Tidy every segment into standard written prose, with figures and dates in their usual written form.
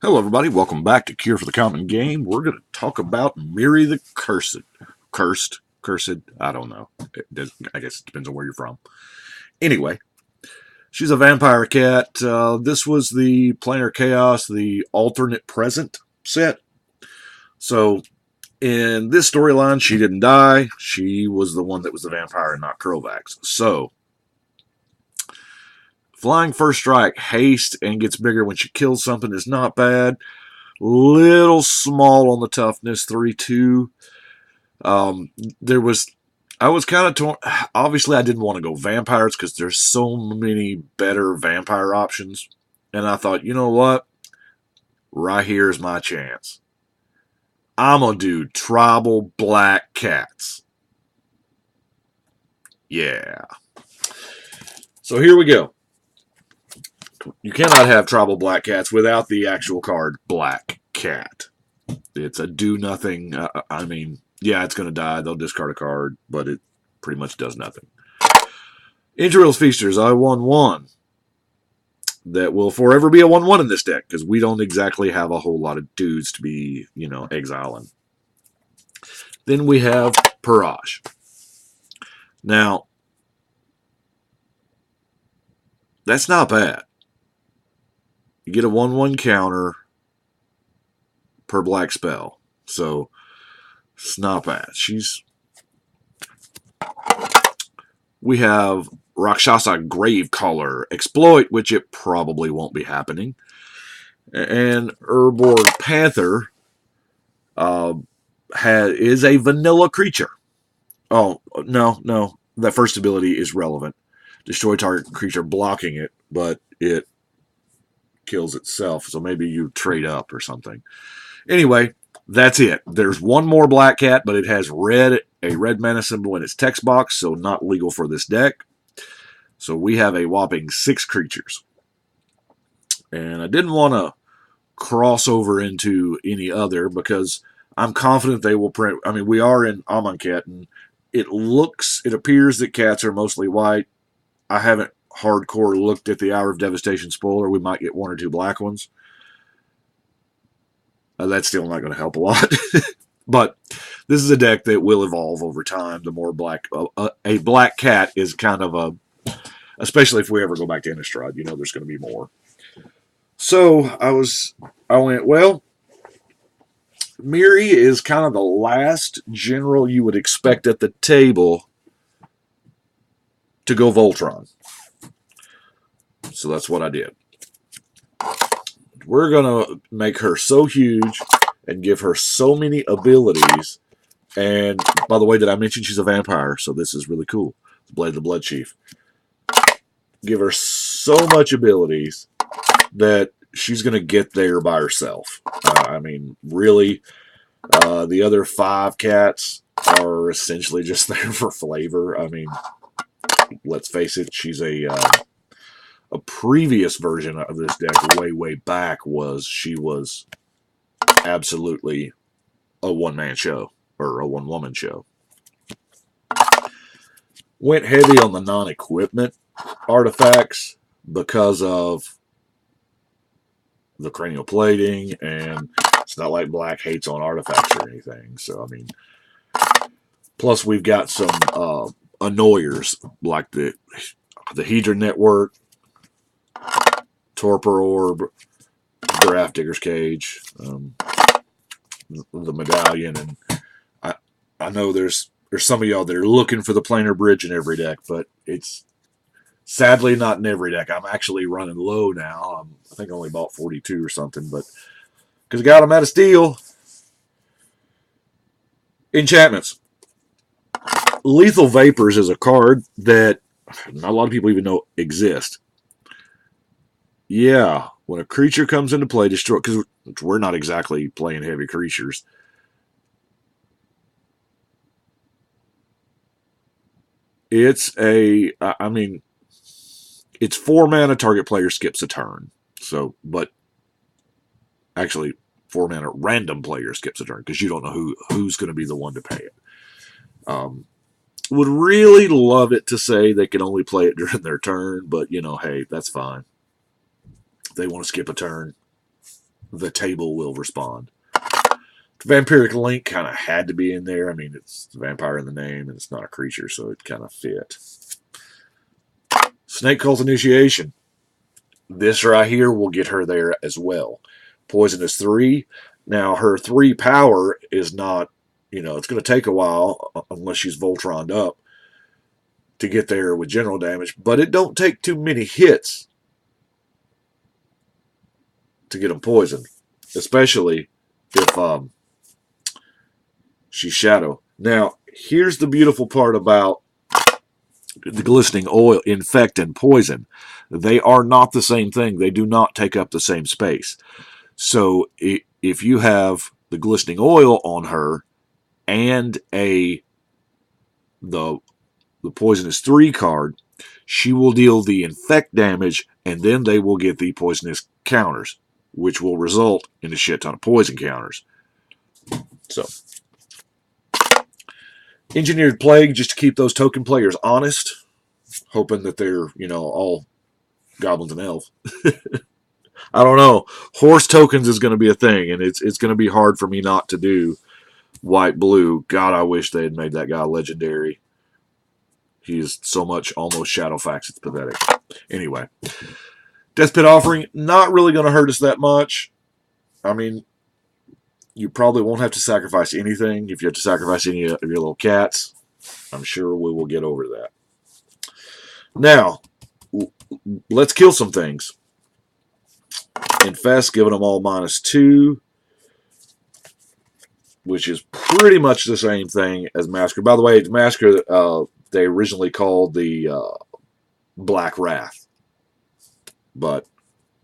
Hello, everybody. Welcome back to Cure for the Common Game. We're going to talk about Mirri the Cursed. Cursed? I don't know. I guess it depends on where you're from. Anyway, she's a vampire cat. This was the Planar Chaos, the alternate present set. So, in this storyline, she didn't die. She was the one that was the vampire and not Krovax. So, flying first strike, haste, and gets bigger when she kills something is not bad. Little small on the toughness, 3-2. There was, I was kind of torn. Obviously, I didn't want to go vampires because there's so many better vampire options. And I thought, you know what? Right here is my chance. I'm going to do tribal black cats. Yeah. So here we go. You cannot have tribal black cats without the actual card black cat. It's a do nothing. I mean, yeah, it's going to die. They'll discard a card, but it pretty much does nothing. Interrail's Feasters, I won one. That will forever be a 1-1 in this deck because we don't exactly have a whole lot of dudes to be, exiling. Then we have Parage. Now, that's not bad. You get a 1-1 counter per black spell. So, it's not bad. We have Rakshasa Gravecaller Exploit, which it probably won't be happening. And Urborg Panther is a vanilla creature. Oh, no. That first ability is relevant. Destroy target creature blocking it, but it kills itself. So maybe you trade up or something. Anyway, that's it. There's one more black cat, but it has a red mana symbol in its text box, so not legal for this deck. So we have a whopping 6 creatures. And I didn't want to cross over into any other because I'm confident they will print. I mean, we are in Amonkhet, and it appears that cats are mostly white. I haven't hardcore looked at the Hour of Devastation spoiler. We might get 1 or 2 black ones. That's still not going to help a lot. But this is a deck that will evolve over time. The more black, a black cat is kind of especially if we ever go back to Innistrad, there's going to be more. So I went, well, Mirri is kind of the last general you would expect at the table to go Voltron. So that's what I did. We're going to make her so huge and give her so many abilities. And by the way, did I mention she's a vampire? So this is really cool. Blade of the Blood Chief. Give her so much abilities that she's going to get there by herself. I mean, really, the other 5 cats are essentially just there for flavor. I mean, let's face it, she's a previous version of this deck way back she was absolutely a one-man show or a one-woman show. Went heavy on the non-equipment artifacts because of the cranial plating, and it's not like black hates on artifacts or anything. So, I mean, plus we've got some annoyers like the Hedron Network, Torpor Orb, Graph Digger's Cage, the Medallion, and I know there's some of y'all that are looking for the planar bridge in every deck, but it's sadly not in every deck. I'm actually running low now. I think I only bought 42 or something, but because I got them out of steel. Enchantments. Lethal Vapors is a card that not a lot of people even know exists. Yeah, when a creature comes into play, destroy, because we're not exactly playing heavy creatures. It's it's 4 mana, target player skips a turn. So, but actually, 4 mana, random player skips a turn because you don't know who's going to be the one to pay it. Would really love it to say they can only play it during their turn, but hey, that's fine. If they want to skip a turn, the table will respond. Vampiric Link kind of had to be in there. I mean, it's vampire in the name, and it's not a creature, so it kind of fit. Snake Cult Initiation. This right here will get her there as well. Poisonous 3. Now, her 3 power is not, it's going to take a while, unless she's Voltroned up, to get there with general damage, but it don't take too many hits to get them poisoned, especially if she's Shadow. Now, here's the beautiful part about the glistening oil, Infect and Poison. They are not the same thing. They do not take up the same space. So if you have the glistening oil on her and the Poisonous 3 card, she will deal the Infect damage, and then they will get the Poisonous counters, which will result in a shit ton of poison counters. So, Engineered Plague, just to keep those token players honest, hoping that they're, all goblins and elves. I don't know. Horse tokens is going to be a thing, and it's going to be hard for me not to do white-blue. God, I wish they had made that guy legendary. He is so much almost Shadowfax, it's pathetic. Anyway, Death Pit Offering, not really going to hurt us that much. I mean, you probably won't have to sacrifice anything. If you have to sacrifice any of your little cats, I'm sure we will get over that. Now, let's kill some things. Infest, giving them all -2, which is pretty much the same thing as Massacre. By the way, Massacre, they originally called the Black Wrath, but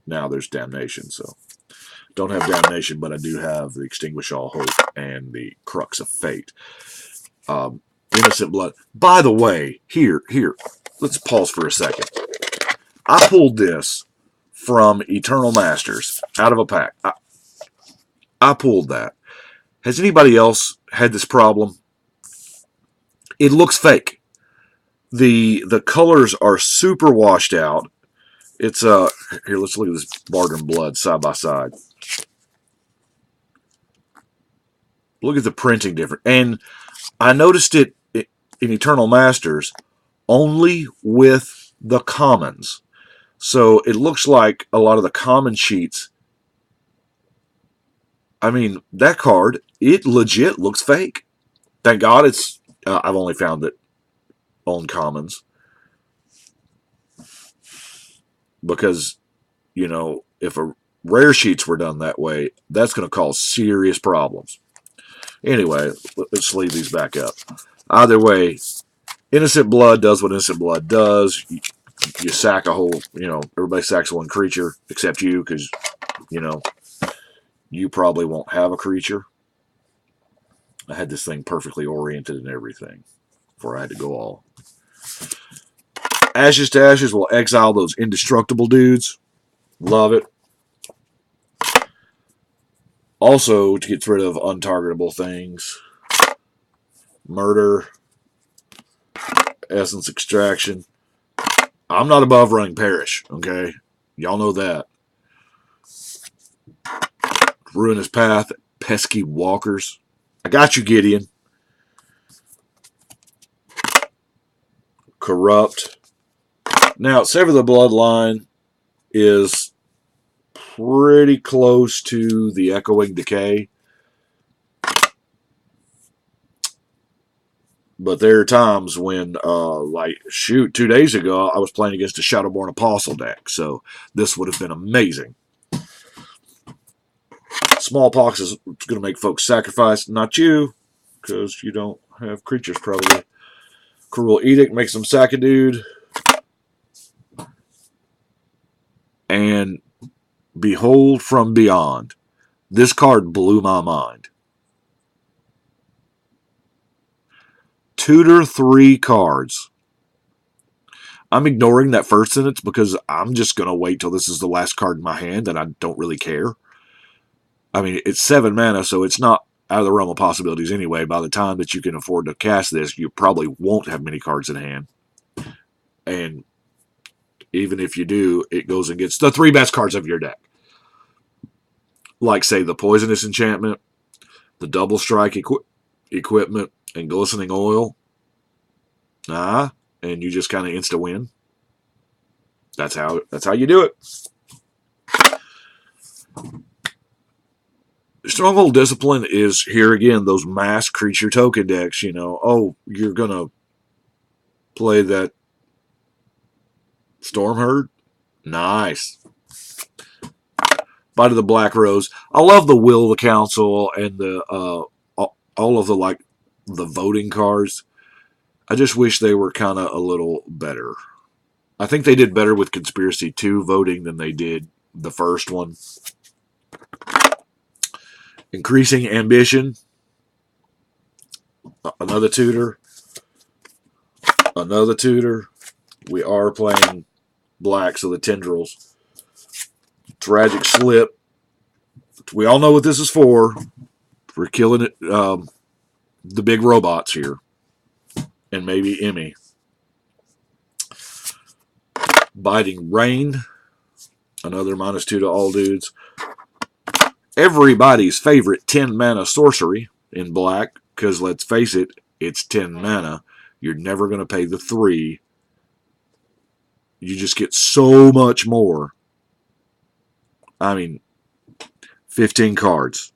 now there's Damnation, so don't have Damnation, but I do have the Extinguish All Hope and the Crux of Fate. Innocent Blood. By the way, here, let's pause for a second. I pulled this from Eternal Masters out of a pack. I pulled that. Has anybody else had this problem? It looks fake. The colors are super washed out. It's here, let's look at this Bargain Blood side by side. Look at the printing difference. And I noticed it in Eternal Masters only with the commons. So it looks like a lot of the common sheets. I mean, that card, it legit looks fake. Thank God it's, I've only found it on commons. Because, if a rare sheets were done that way, that's going to cause serious problems. Anyway, let's leave these back up. Either way, Innocent Blood does what Innocent Blood does. You sack a whole, everybody sacks one creature except you because, you probably won't have a creature. I had this thing perfectly oriented and everything before I had to go all. Ashes to Ashes will exile those indestructible dudes. Love it. Also, to get rid of untargetable things. Murder. Essence Extraction. I'm not above running Perish, okay? Y'all know that. Ruinous Path. Pesky Walkers. I got you, Gideon. Corrupt. Now, Sever the Bloodline is pretty close to the Echoing Decay. But there are times when, 2 days ago, I was playing against a Shadowborn Apostle deck. So this would have been amazing. Smallpox is going to make folks sacrifice. Not you, because you don't have creatures, probably. Cruel Edict makes them sack a dude. And Behold from Beyond. This card blew my mind. Tutor 3 cards. I'm ignoring that first sentence because I'm just going to wait till this is the last card in my hand and I don't really care. I mean, it's 7 mana, so it's not out of the realm of possibilities anyway. By the time that you can afford to cast this, you probably won't have many cards in hand. And even if you do, it goes and gets the 3 best cards of your deck. like, say, the poisonous enchantment, the double strike equipment, and glistening oil. And you just kind of insta win. That's how you do it. Stronghold Discipline is, here again, those mass creature token decks, you know. Oh, you're going to play that Storm Herd? Nice. Bite of the Black Rose. I love the Will of the Council and the all of the voting cards. I just wish they were kind of a little better. I think they did better with Conspiracy 2 voting than they did the first one. Increasing Ambition. Another tutor. Another tutor. We are playing black, so the Tendrils. Tragic Slip. We all know what this is for. We're killing it. The big robots here. And maybe Emmy. Biting Rain. Another -2 to all dudes. Everybody's favorite 10 mana sorcery in black. Because let's face it, it's 10 mana. You're never going to pay the 3. You just get so much more. I mean, 15 cards.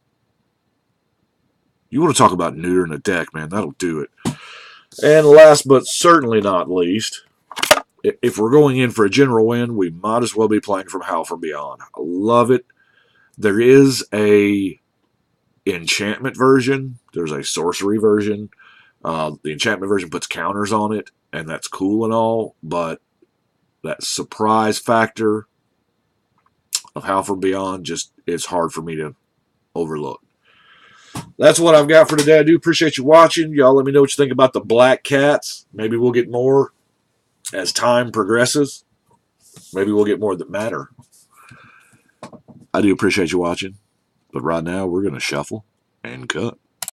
You want to talk about neutering a deck, man. That'll do it. And last but certainly not least, if we're going in for a general win, we might as well be playing from Howl from Beyond. I love it. There is a enchantment version. There's a sorcery version. The enchantment version puts counters on it, and that's cool and all, but that surprise factor of Howl from Beyond just is hard for me to overlook. That's what I've got for today. I do appreciate you watching. Y'all let me know what you think about the Black Cats. Maybe we'll get more as time progresses. Maybe we'll get more that matter. I do appreciate you watching. But right now, we're going to shuffle and cut.